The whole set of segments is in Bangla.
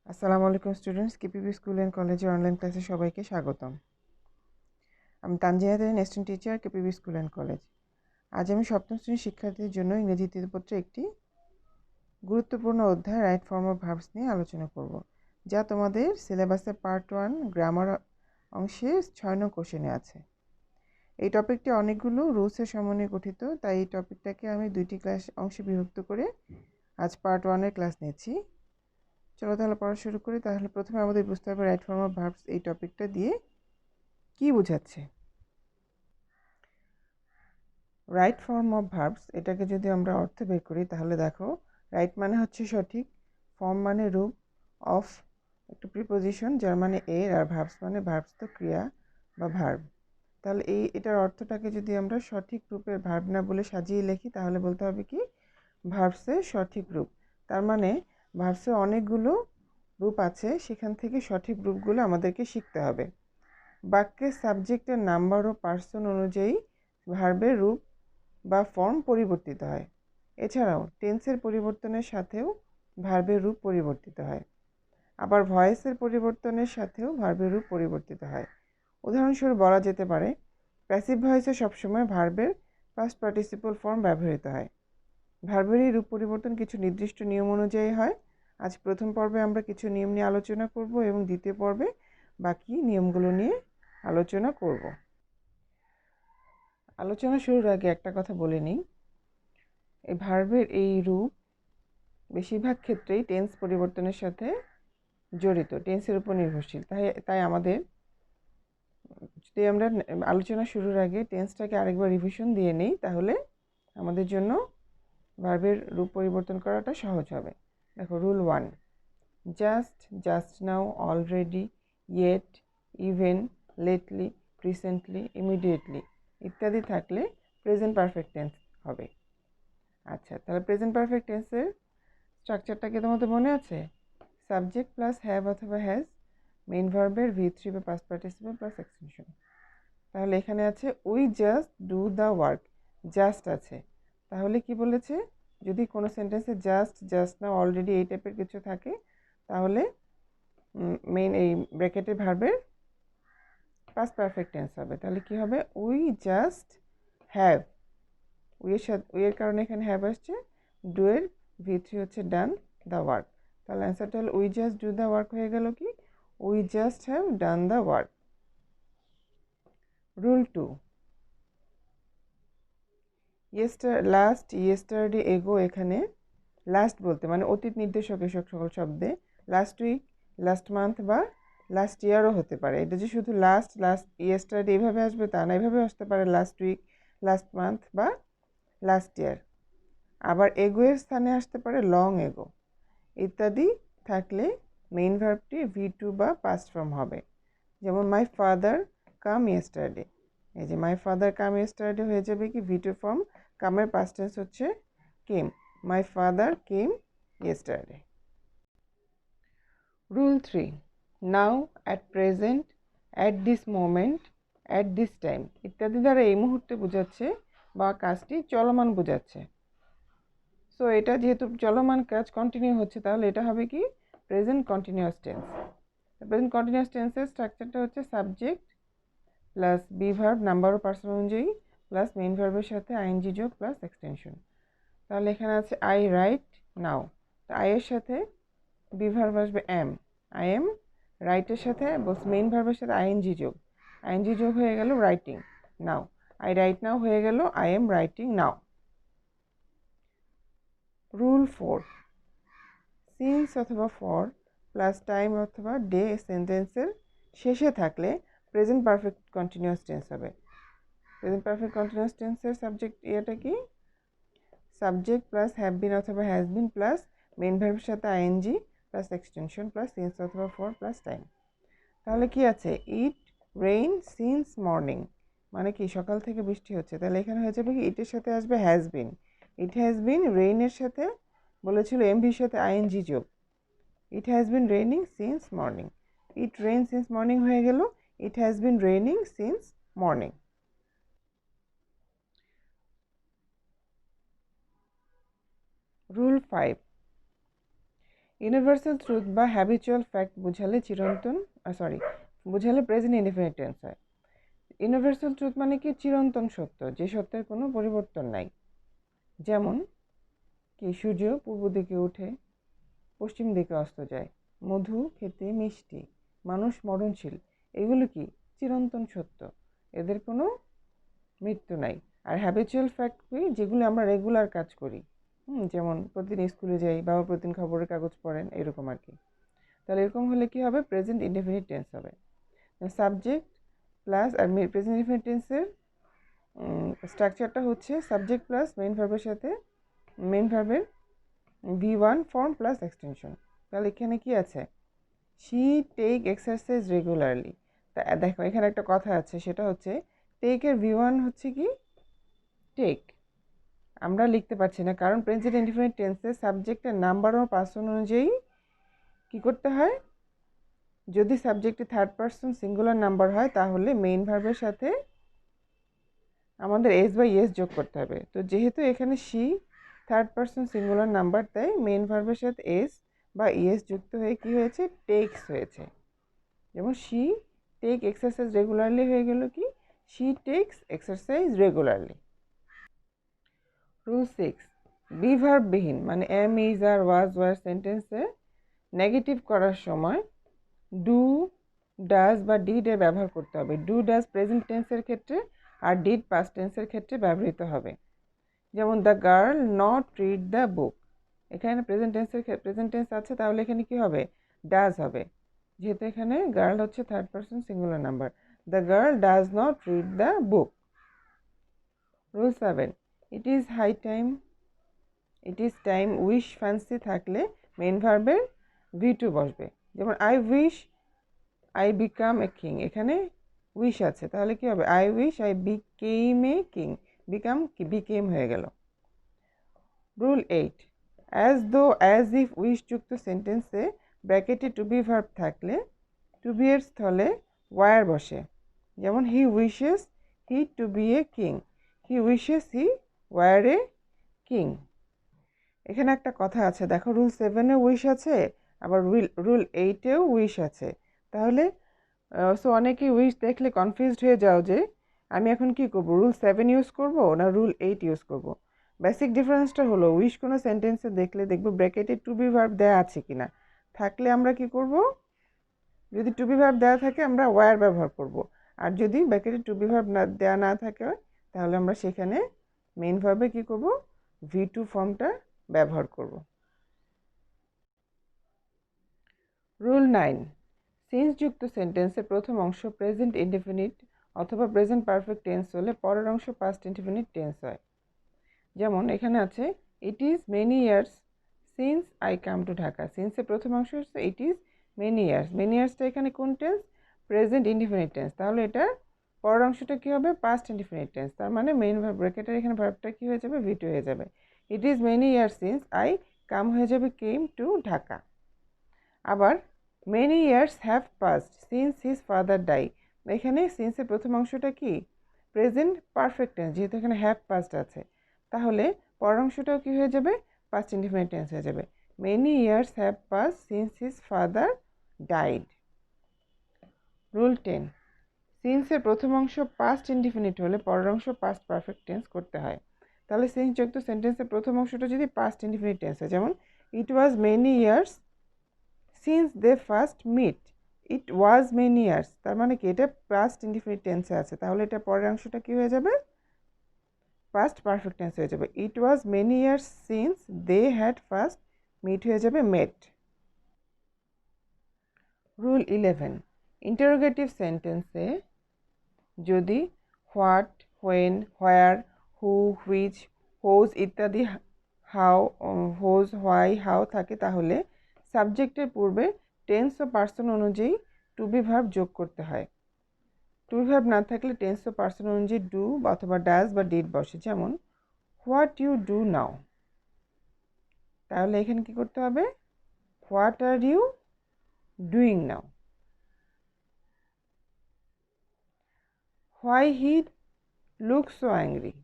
আসসালামু আলাইকুম স্টুডেন্টস, কেপিপি স্কুল অ্যান্ড কলেজের অনলাইন ক্লাসে সবাইকে স্বাগতম। আমি তানজিয়া Tarin, assistant teacher, KPP school and college. আজ আমি সপ্তম শ্রেণীর শিক্ষার্থীদের জন্য ইংরেজি তৃতীয়পত্রে একটি গুরুত্বপূর্ণ অধ্যায় রাইট ফর্ম অফ ভার্বস নিয়ে আলোচনা করব, যা তোমাদের সিলেবাসে পার্ট 1 গ্রামার অংশে 6 নং কোশ্চেনে আছে। এই টপিকটি অনেকগুলো রুলসের সমন্বয়ে গঠিত, তাই এই টপিকটাকে আমি দুইটি ক্লাস অংশে বিভক্ত করে আজ পার্ট 1-এর ক্লাস নিয়েছি। চলো তাহলে পড়া শুরু করি। তাহলে প্রথমে আমাদের বুঝতে হবে রাইট ফর্ম অফ ভার্বস এই টপিকটা দিয়ে কি বোঝাচ্ছে। রাইট ফর্ম অফ ভার্বস এটাকে যদি আমরা অর্থ বের করি তাহলে দেখো, রাইট মানে হচ্ছে সঠিক, ফর্ম মানে রূপ, অফ একটা প্রিপোজিশন যার মানে এর, আর ভার্বস মানে ভার্বস তো ক্রিয়া বা ভার্ব। তাহলে এটার অর্থটাকে যদি আমরা সঠিক রূপের ভার্ব না বলে সাজিয়ে লিখি তাহলে বলতে হবে কি ভার্বসের সঠিক রূপ। তার মানে ভার্বসের অনেকগুলো রূপ আছে, সেখান থেকে সঠিক রূপগুলো আমাদেরকে শিখতে হবে। বাক্যের সাবজেক্টের নাম্বার ও পার্সন অনুযায়ী ভার্বের রূপ বা ফর্ম পরিবর্তিত হয়। এছাড়াও টেন্সের পরিবর্তনের সাথেও ভার্বের রূপ পরিবর্তিত হয়। আবার ভয়েসের পরিবর্তনের সাথেও ভার্বের রূপ পরিবর্তিত হয়। উদাহরণস্বরূপ বলা যেতে পারে, প্যাসিভ ভয়েসে সবসময় ভার্বের পাস্ট পার্টিসিপল ফর্ম ব্যবহৃত হয়। ভার্বের এই রূপ পরিবর্তন কিছু নির্দিষ্ট নিয়ম অনুযায়ী হয়। আজ প্রথম পর্বে আমরা কিছু নিয়ম নিয়ে আলোচনা করব এবং দ্বিতীয় পর্বে বাকি নিয়মগুলো নিয়ে আলোচনা করব। আলোচনা শুরুর আগে একটা কথা বলে নিই, এই ভার্বের এই রূপ বেশিরভাগ ক্ষেত্রেই টেন্স পরিবর্তনের সাথে জড়িত, টেন্সের উপর নির্ভরশীল। তাই আমাদের যদি আমরা আলোচনা শুরুর আগে টেন্সটাকে আরেকবার রিভিশন দিয়ে নিই তাহলে আমাদের জন্য ভার্বের রূপ পরিবর্তন করাটা সহজ হবে। দেখো, rule 1, just, just now, already, yet, even, lately, recently, immediately ইত্যাদি থাকলে প্রেজেন্ট পারফেক্ট টেন্স হবে। আচ্ছা, তাহলে প্রেজেন্ট পারফেক্ট টেন্সের স্ট্রাকচারটা কি তোমাদের মনে আছে? সাবজেক্ট প্লাস হ্যাভ অথবা হ্যাজ, মেইন ভার্বের V3 বা পাস্ট পার্টিসিপল প্লাস এক্সটেনশন। তাহলে এখানে আছে we just do the work, just আছে। তাহলে কি বলেছে, যদি কোনো সেন্টেন্সে জাস্ট, জাস্ট না, অলরেডি এই টাইপের কিছু থাকে তাহলে মেইন এই ব্র্যাকেটের ভার্বের পাস্ট পারফেক্ট টেন্স হবে। তাহলে কি হবে, উই জাস্ট হ্যাভ, উইয়ের সাথে উইয়ের কারণে এখানে হ্যাভ আসছে, ডু এর V3 হচ্ছে ডান দ্য ওয়ার্ক। তাহলে অ্যান্সারটা হলো we just do the work হয়ে গেল কি, we just have done the work. Rule 2, last, yesterday, এগো, এখানে লাস্ট বলতে মানে অতীত নির্দেশক এসব সকল শব্দে লাস্ট উইক, লাস্ট মান্থ বা লাস্ট ইয়ারও হতে পারে। এটা যে শুধু লাস্ট, লাস্ট ইয়েস্টারডে এইভাবে আসবে তা না, এইভাবে আসতে পারে লাস্ট উইক, লাস্ট মান্থ বা লাস্ট ইয়ার। আবার এগো এর স্থানে আসতে পারে লং এগো ইত্যাদি থাকলে মেইন ভার্বটি V2 বা পাস্ট ফর্ম হবে। যেমন মাই ফাদার কাম ইয়েস্টারডে, এই যে মাই ফাদার কাম ইয়েস্টারডে হয়ে যাবে কি V2 ফর্ম, কামের পাস্ট টেন্স হচ্ছে came, my father came yesterday. Rule 3, now, at present, at this moment, at this time ইত্যাদি দ্বারা এই মুহূর্তে বোঝাচ্ছে বা কাজটি চলমান বোঝাচ্ছে। সো এটা যেহেতু চলমান কাজ কন্টিনিউ হচ্ছে তাহলে এটা হবে কি present continuous tense. Present continuous টেন্সের স্ট্রাকচারটা হচ্ছে subject plus be verb number ও পার্সন অনুযায়ী প্লাস মেইন ভার্বের সাথে আইএনজি যোগ প্লাস এক্সটেনশন। তাহলে এখানে আছে আই রাইট নাও, তো আই এর সাথে বি ভার্ব আসবে এম, আই এম রাইটের সাথে মেইন ভার্বের সাথে আইএনজি যোগ হয়ে গেল writing now, I right now হয়ে গেল I am writing now. Rule 4, since অথবা ফর প্লাস টাইম অথবা ডে সেন্টেন্সের শেষে থাকলে প্রেজেন্ট পারফেক্ট কন্টিনিউয়াস টেন্স হবে। প্রেজেন্ট পারফেক্ট কন্টিনিউয়াস টেন্সের সাবজেক্ট এটা কি, সাবজেক্ট প্লাস হ্যাভ বিন অথবা হ্যাজ বিন প্লাস মেইন ভার্বের সাথে ING plus extension plus since অথবা ফর প্লাস টাইম। তাহলে কি আছে, ইট রেইন সিন্স মর্নিং, মানে কি সকাল থেকে বৃষ্টি হচ্ছে। তাহলে এখানে হয়ে যাবে কি ইটের সাথে আসবে হ্যাজ বিন, ইট হ্যাজ বিন, রেইনের সাথে বলেছিল এমভির সাথে আইএনজি যোগ, it has been raining since morning, it rain since morning হয়ে গেল it has been raining since morning. Rule 5, universal truth বা হ্যাবিচুয়াল ফ্যাক্ট বুঝালে বুঝালে প্রেজেন্ট ইনডিফিনিট টেন্স হয়। ইউনিভার্সাল ট্রুথ মানে কি? চিরন্তন সত্য, যে সত্যের কোনো পরিবর্তন নাই। যেমন কি? সূর্য পূর্ব দিকে উঠে পশ্চিম দিকে অস্ত যায়, মধু খেতে মিষ্টি, মানুষ মরণশীল। এগুলো কি? চিরন্তন সত্য, এদের কোনো মৃত্যু নাই। আর হ্যাবিচুয়াল ফ্যাক্ট কি? যেগুলো আমরা রেগুলার কাজ করি, যেমন প্রতিদিন স্কুলে যাই, বাবা প্রতিদিন খবরের কাগজ পড়েন, এরকম আর কি। তাহলে এরকম হলে কি হবে? প্রেজেন্ট ইনডেফিনিট টেন্স হবে। সাবজেক্ট প্লাস, আর প্রেজেন্ট ইনডেফিনিট টেন্সের স্ট্রাকচারটা হচ্ছে সাবজেক্ট প্লাস মেইন ভার্বের সাথে মেইন ভার্বের V1 ফর্ম প্লাস এক্সটেনশন। তাহলে এখানে কি আছে? She take exercise regularly. তা দেখো এখানে একটা কথা আছে, সেটা হচ্ছে টেকের V1 হচ্ছে কি? টেক। আমরা লিখতে পারছি না, কারণ প্রেজেন্ট ইনডিফিনিট টেন্সে সাবজেক্টের নাম্বার ও পার্সন অনুযায়ী কি করতে হয়? যদি সাবজেক্টে থার্ড পার্সন সিঙ্গুলার নাম্বার হয় তাহলে মেইন ভার্বের সাথে আমাদের এস বা ইয়েস যোগ করতে হবে। তো যেহেতু এখানে she third person singular number, তাই মেইন ভার্বের সাথে এস বা ইয়েস যুক্ত হয়ে কি হয়েছে? টেক্স হয়েছে। যেমন শি টেক এক্সারসাইজ রেগুলারলি হয়ে গেল কি? She takes exercise regularly. Rule 6, be ভার্ববিহীন মানে am, is, are, was, were সেন্টেন্সে নেগেটিভ করার সময় ডু, ডাজ বা ডিড এর ব্যবহার করতে হবে। ডু ডাজ প্রেজেন্ট টেন্সের ক্ষেত্রে আর ডিড পাস্ট টেন্সের ক্ষেত্রে ব্যবহৃত হবে। যেমন the girl not read the বুক, এখানে প্রেজেন্ট টেন্স আছে, তাহলে এখানে কি হবে? ডাজ হবে, যেহেতু এখানে গার্ল হচ্ছে third person singular number. The girl does not read the book. Rule 7, it is high time, it is time, wish, fancy থাকলে মেইন ভার্বের V2 বসবে। যেমন I wish I become a king, এখানে উইশ আছে, তাহলে কি হবে? I wish I became a king, become কি? বিকেম হয়ে গেল। Rule 8, as though, as if, wish যুক্ত সেন্টেন্সে ব্র্যাকেটে টু বি ভার্ব থাকলে টু বি এর স্থলে ওয়ার বসে। যেমন he wishes he to be a king, he wishes he were a king. এখানে একটা কথা আছে, দেখো রুল 7-এ উইশ আছে, আবার রুল 8-এও উইশ আছে। তাহলে অনেকেই উইশ দেখলে কনফিউজড হয়ে যাও যে আমি এখন কি করব? রুল 7 ইউজ করব না রুল 8 ইউজ করব? বেসিক ডিফারেন্সটা হলো, উইশ কোনো সেন্টেন্সে দেখলে দেখব ব্র্যাকেটে টু বি ভার্ব দেওয়া আছে কিনা। থাকলে আমরা কি করব? যদি টু বি ভার্ব দেওয়া থাকে আমরা ওয়ার ব্যবহার করব, আর যদি ব্র্যাকেটে টু বি ভার্ব দেওয়া না থাকে তাহলে আমরা সেখানে মেইন ভার্বে কি করব? V2 ফর্মটা ব্যবহার করব। রুল 9, সিন্স যুক্ত সেন্টেন্সের প্রথম অংশ প্রেজেন্ট ইনডেফিনিট অথবা প্রেজেন্ট পারফেক্ট টেন্স হলে পরের অংশ পাস্ট ইনডেফিনিট টেন্স হয়। যেমন এখানে আছে it is many years since I come to Dhaka. সিন্সের প্রথম অংশ হচ্ছে it is many years, many ইয়ার্সটা এখানে কোন টেন্স? প্রেজেন্ট ইনডেফিনিট টেন্স, তাহলে এটা পরের অংশটা কী হবে? Past indefinite tense. তার মানে মেইন ভার্ব ব্র্যাকেটের এখানে ভার্বটা কী হয়ে যাবে? V2 হয়ে যাবে। It is many years since I come হয়ে যাবে কেম টু ঢাকা। আবার many years have passed since his father die, এখানে সিন্সের প্রথম অংশটা কি? প্রেজেন্ট পারফেক্ট টেন্স, যেহেতু এখানে হ্যাভ পাস্ট আছে, তাহলে পরের অংশটাও কি হয়ে যাবে? পাস্ট ইনডিফিনিট টেন্স হয়ে যাবে। Many years have passed since his father died. Rule 10, সিন্সের প্রথম অংশ পাস্ট ইনডিফিনিট হলে পরের অংশ পাস্ট পারফেক্ট টেন্স করতে হয়। তাহলে সিন্স যুক্ত সেন্টেন্সের প্রথম অংশটা যদি পাস্ট ইনডিফিনিট টেন্স হয়, যেমন it was many years since they first meet, it was many years, তার মানে কি? এটা পাস্ট ইনডিফিনিট টেন্সে আছে, তাহলে এটা পরের অংশটা কি হয়ে যাবে? পাস্ট পারফেক্ট টেন্স হয়ে যাবে। It was many years since they had first meet হয়ে যাবে মেট। রুল 11, ইন্টারোগেটিভ সেন্টেন্সে যদি what, when, where, who, which, whose ইত্যাদি হাউ, হোজ, হোয়াই, হাউ থাকে, তাহলে সাবজেক্টের পূর্বে টেন্স ও পার্সন অনুযায়ী টু বি ভার্ব যোগ করতে হয়। টু বি ভার্ব না থাকলে টেন্স ও পার্সন অনুযায়ী ডু অথবা ডাজ বা ডিড বসে। যেমন হোয়াট ইউ ডু নাও, তাহলে এখানে কি করতে হবে? What are you doing now. Why he look so angry,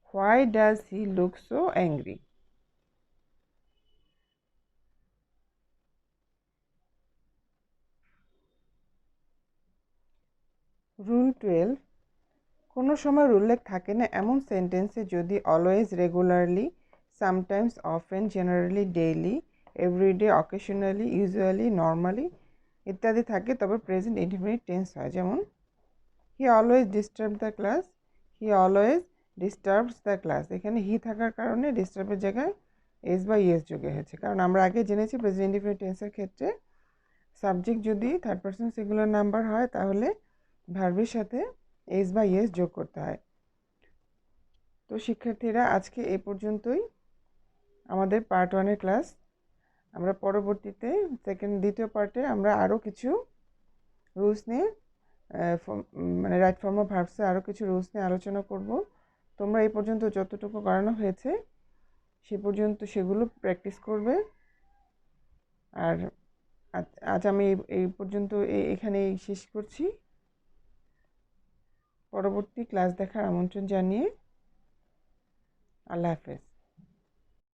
why does he look so angry. Rule 12, কোনো সময় উল্লেখ থাকে না এমন সেন্টেন্সে যদি always, regularly, sometimes, often, generally, daily, everyday, occasionally, usually, normally ইত্যাদি থাকে তবে প্রেজেন্ট ইনডিফিনিট টেন্স হয়। যেমন he always disturb the class, he always disturbs the class. এখানে হি থাকার কারণে ডিস্টার্বের জায়গায় এস বা ইএস যোগে হয়েছে, কারণ আমরা আগে জেনেছি প্রেজেন্ট ইনডিফিনিট টেন্সের ক্ষেত্রে সাবজেক্ট যদি থার্ড পারসন সিঙ্গুলার নাম্বার হয় তাহলে ভার্বের সাথে এস বা ইএস যোগ করতে হয়। তো শিক্ষার্থীরা, আজকে এই পর্যন্তই আমাদের পার্ট 1-এর ক্লাস। আমরা পরবর্তীতে দ্বিতীয় পার্টে আমরা আরও কিছু রুলস নিয়ে মানে রাইট ফর্ম অফ ভার্বসে আরও কিছু রুলস নিয়ে আলোচনা করব। তোমরা এই পর্যন্ত যতটুকু করানো হয়েছে সে পর্যন্ত সেগুলো প্র্যাকটিস করবে। আর আজ আমি এই পর্যন্ত এখানেই শেষ করছি। পরবর্তী ক্লাস দেখার আমন্ত্রণ জানিয়ে আল্লাহ হাফেজ।